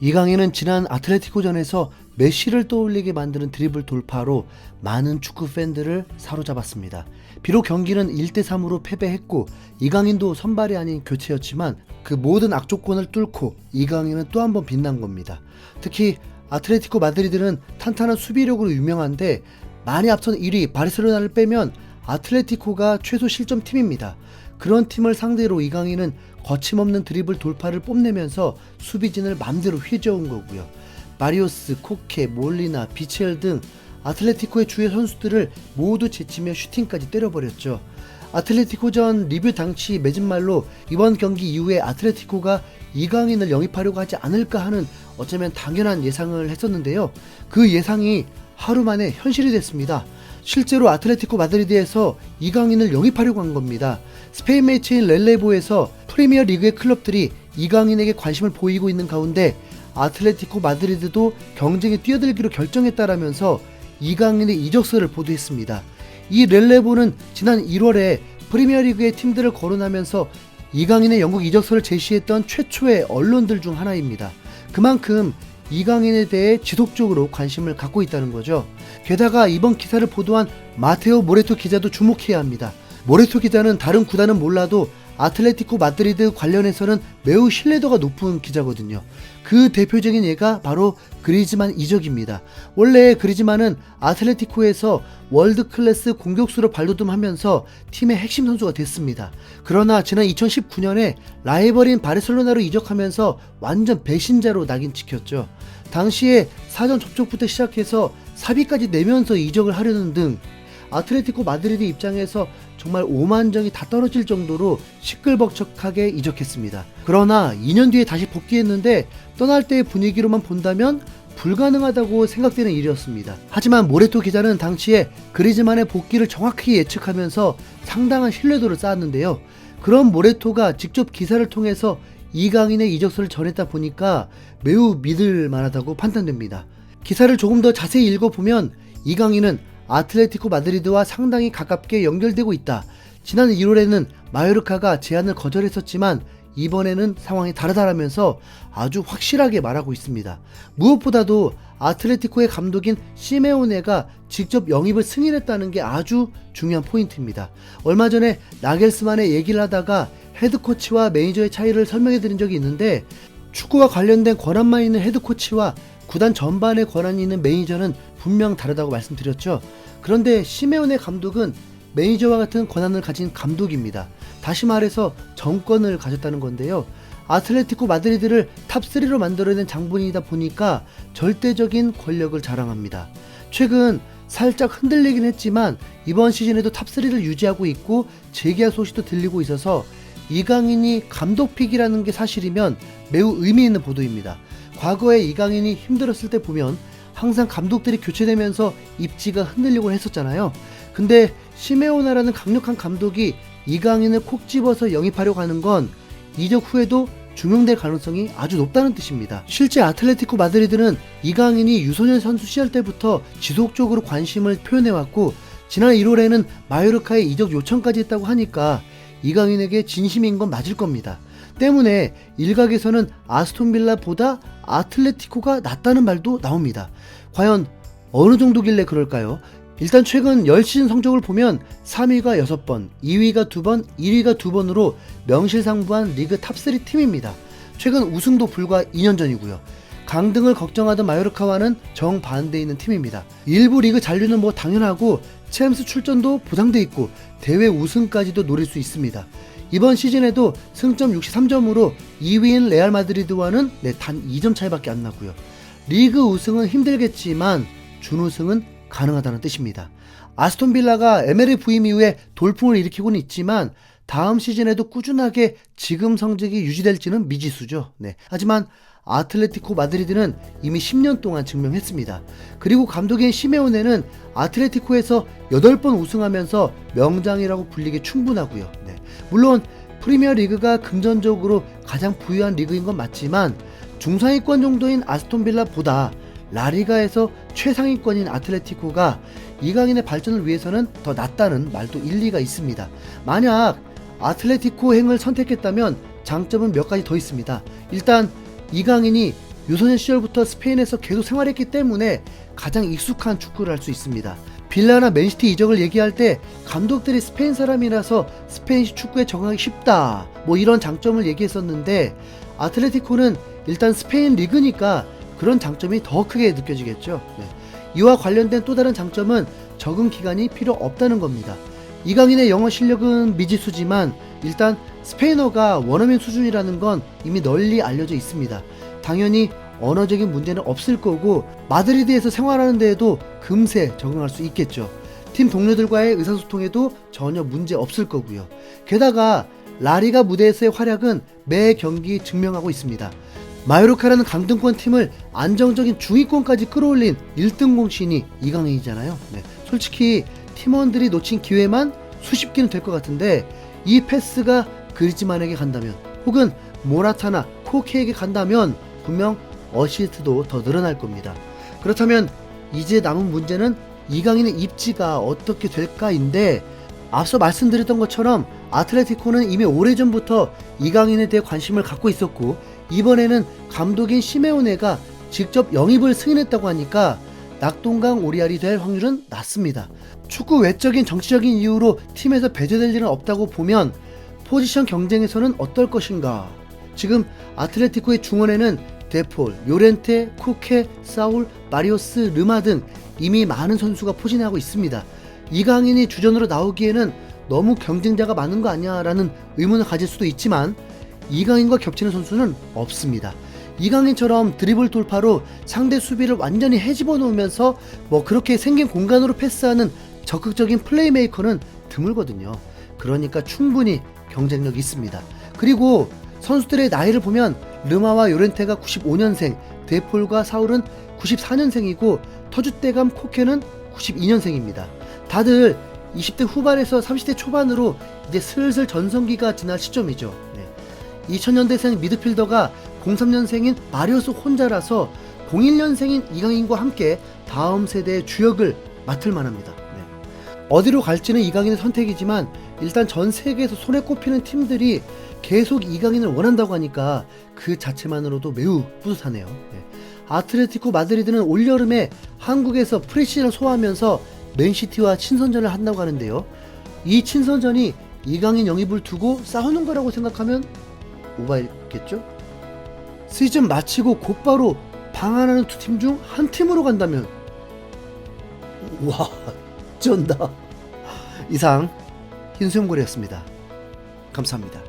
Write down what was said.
이강인은 지난 아틀레티코전에서 메시를 떠올리게 만드는 드리블 돌파로 많은 축구 팬들을 사로잡았습니다. 비록 경기는 1대3으로 패배했고 이강인도 선발이 아닌 교체였지만 그 모든 악조건을 뚫고 이강인은 또 한 번 빛난 겁니다. 특히 아틀레티코 마드리드는 탄탄한 수비력으로 유명한데 많이 앞선 1위 바르셀로나를 빼면 아틀레티코가 최소 실점 팀입니다. 그런 팀을 상대로 이강인은 거침없는 드리블 돌파를 뽐내면서 수비진을 맘대로 휘저은 거고요. 마리오스, 코케, 몰리나, 비첼 등 아틀레티코의 주요 선수들을 모두 제치며 슈팅까지 때려버렸죠. 아틀레티코전 리뷰 당시 맺은 말로 이번 경기 이후에 아틀레티코가 이강인을 영입하려고 하지 않을까 하는 어쩌면 당연한 예상을 했었는데요. 그 예상이 하루 만에 현실이 됐습니다. 실제로 아틀레티코 마드리드에서 이강인을 영입하려고 한 겁니다. 스페인 매체인 렐레보에서 프리미어 리그의 클럽들이 이강인에게 관심을 보이고 있는 가운데 아틀레티코 마드리드도 경쟁에 뛰어들기로 결정했다라면서 이강인의 이적설을 보도했습니다. 이 렐레보는 지난 1월에 프리미어 리그의 팀들을 거론하면서 이강인의 영국 이적설을 제시했던 최초의 언론들 중 하나입니다. 그만큼 이강인에 대해 지속적으로 관심을 갖고 있다는 거죠. 게다가 이번 기사를 보도한 마테오 모레토 기자도 주목해야 합니다. 모레토 기자는 다른 구단은 몰라도 아틀레티코 마드리드 관련해서는 매우 신뢰도가 높은 기자거든요. 그 대표적인 예가 바로 그리즈만 이적입니다. 원래 그리즈만은 아틀레티코에서 월드클래스 공격수로 발돋움하면서 팀의 핵심 선수가 됐습니다. 그러나 지난 2019년에 라이벌인 바르셀로나로 이적하면서 완전 배신자로 낙인 찍혔죠. 당시에 사전 접촉부터 시작해서 사비까지 내면서 이적을 하려는 등 아틀레티코 마드리드 입장에서 정말 오만정이 다 떨어질 정도로 시끌벅적하게 이적했습니다. 그러나 2년 뒤에 다시 복귀했는데 떠날 때의 분위기로만 본다면 불가능하다고 생각되는 일이었습니다. 하지만 모레토 기자는 당시에 그리즈만의 복귀를 정확히 예측하면서 상당한 신뢰도를 쌓았는데요. 그런 모레토가 직접 기사를 통해서 이강인의 이적설을 전했다 보니까 매우 믿을 만하다고 판단됩니다. 기사를 조금 더 자세히 읽어보면 이강인은 아틀레티코 마드리드와 상당히 가깝게 연결되고 있다. 지난 1월에는 마요르카가 제안을 거절했었지만 이번에는 상황이 다르다라면서 아주 확실하게 말하고 있습니다. 무엇보다도 아틀레티코의 감독인 시메오네가 직접 영입을 승인했다는 게 아주 중요한 포인트입니다. 얼마 전에 나겔스만의 얘기를 하다가 헤드코치와 매니저의 차이를 설명해 드린 적이 있는데 축구와 관련된 권한만 있는 헤드코치와 구단 전반의 권한이 있는 매니저는 분명 다르다고 말씀드렸죠. 그런데 시메오네 감독은 매니저와 같은 권한을 가진 감독입니다. 다시 말해서 정권을 가졌다는 건데요. 아틀레티코 마드리드를 탑3로 만들어낸 장본인이다 보니까 절대적인 권력을 자랑합니다. 최근 살짝 흔들리긴 했지만 이번 시즌에도 탑3를 유지하고 있고 재계약 소식도 들리고 있어서 이강인이 감독픽이라는 게 사실이면 매우 의미 있는 보도입니다. 과거에 이강인이 힘들었을 때 보면 항상 감독들이 교체되면서 입지가 흔들리곤 했었잖아요. 근데 시메오나라는 강력한 감독이 이강인을 콕 집어서 영입하려고 하는 건 이적 후에도 중용될 가능성이 아주 높다는 뜻입니다. 실제 아틀레티코 마드리드는 이강인이 유소년 선수 시절 때부터 지속적으로 관심을 표현해왔고 지난 1월에는 마요르카에 이적 요청까지 했다고 하니까 이강인에게 진심인 건 맞을 겁니다. 때문에 일각에서는 아스톤빌라보다 아틀레티코가 낫다는 말도 나옵니다. 과연 어느 정도길래 그럴까요? 일단 최근 10시즌 성적을 보면 3위가 6번, 2위가 2번, 1위가 2번으로 명실상부한 리그 탑3 팀입니다. 최근 우승도 불과 2년 전이고요. 강등을 걱정하던 마요르카와는 정반대에 있는 팀입니다. 일부 리그 잔류는 뭐 당연하고 챔스 출전도 보장돼 있고 대회 우승까지도 노릴 수 있습니다. 이번 시즌에도 승점 63점으로 2위인 레알 마드리드와는 단 2점 차이밖에 안 나고요. 리그 우승은 힘들겠지만 준우승은 가능하다는 뜻입니다. 아스톤 빌라가 에메리 부임 이후에 돌풍을 일으키고는 있지만 다음 시즌에도 꾸준하게 지금 성적이 유지될지는 미지수죠. 하지만 아틀레티코 마드리드는 이미 10년 동안 증명했습니다. 그리고 감독인 시메오네는 아틀레티코에서 8번 우승하면서 명장이라고 불리기 충분하고요. 물론 프리미어 리그가 금전적으로 가장 부유한 리그인 건 맞지만 중상위권 정도인 아스톤 빌라보다 라리가에서 최상위권인 아틀레티코가 이강인의 발전을 위해서는 더 낫다는 말도 일리가 있습니다. 만약 아틀레티코 행을 선택했다면 장점은 몇 가지 더 있습니다. 일단 이강인이 유소년 시절부터 스페인에서 계속 생활했기 때문에 가장 익숙한 축구를 할 수 있습니다. 빌라나 맨시티 이적을 얘기할 때 감독들이 스페인 사람이라서 스페인식 축구에 적응하기 쉽다 뭐 이런 장점을 얘기했었는데, 아틀레티코는 일단 스페인 리그니까 그런 장점이 더 크게 느껴지겠죠. 이와 관련된 또 다른 장점은 적응 기간이 필요 없다는 겁니다. 이강인의 영어 실력은 미지수지만 일단 스페인어가 원어민 수준이라는 건 이미 널리 알려져 있습니다. 당연히 언어적인 문제는 없을 거고 마드리드에서 생활하는 데에도 금세 적응할 수 있겠죠. 팀 동료들과의 의사소통에도 전혀 문제 없을 거고요. 게다가 라리가 무대에서의 활약은 매 경기 증명하고 있습니다. 마요르카라는 강등권 팀을 안정적인 중위권까지 끌어올린 1등 공신이 이강인이잖아요. 솔직히 팀원들이 놓친 기회만 수십 개는 될 것 같은데 이 패스가 그리즈만에게 간다면 혹은 모라타나 코케에게 간다면 분명 어시스트도 더 늘어날 겁니다. 그렇다면 이제 남은 문제는 이강인의 입지가 어떻게 될까인데, 앞서 말씀드렸던 것처럼 아틀레티코는 이미 오래전부터 이강인에 대해 관심을 갖고 있었고 이번에는 감독인 시메오네가 직접 영입을 승인했다고 하니까 낙동강 오리알이 될 확률은 낮습니다. 축구 외적인 정치적인 이유로 팀에서 배제될 일은 없다고 보면 포지션 경쟁에서는 어떨 것인가. 지금 아틀레티코의 중원에는 데폴, 요렌테, 쿠케, 사울, 마리오스, 르마 등 이미 많은 선수가 포진하고 있습니다. 이강인이 주전으로 나오기에는 너무 경쟁자가 많은 거 아니야 라는 의문을 가질 수도 있지만 이강인과 겹치는 선수는 없습니다. 이강인처럼 드리블 돌파로 상대 수비를 완전히 헤집어 놓으면서 뭐 그렇게 생긴 공간으로 패스하는 적극적인 플레이메이커는 드물거든요. 그러니까 충분히 경쟁력이 있습니다. 그리고 선수들의 나이를 보면 르마와 요렌테가 95년생, 데폴과 사울은 94년생이고 터줏대감 코케는 92년생입니다. 다들 20대 후반에서 30대 초반으로 이제 슬슬 전성기가 지날 시점이죠. 2000년대생 미드필더가 03년생인 마리오스 혼자라서 01년생인 이강인과 함께 다음 세대의 주역을 맡을 만합니다. 어디로 갈지는 이강인의 선택이지만 일단 전 세계에서 손에 꼽히는 팀들이 계속 이강인을 원한다고 하니까 그 자체만으로도 매우 뿌듯하네요. 아틀레티코 마드리드는 올여름에 한국에서 프리시즌을 소화하면서 맨시티와 친선전을 한다고 하는데요. 이 친선전이 이강인 영입을 두고 싸우는 거라고 생각하면 오바겠죠? 시즌 마치고 곧바로 방한하는 두 팀 중 한 팀으로 간다면 와 쩐다. 이상 흰수염고래였습니다. 감사합니다.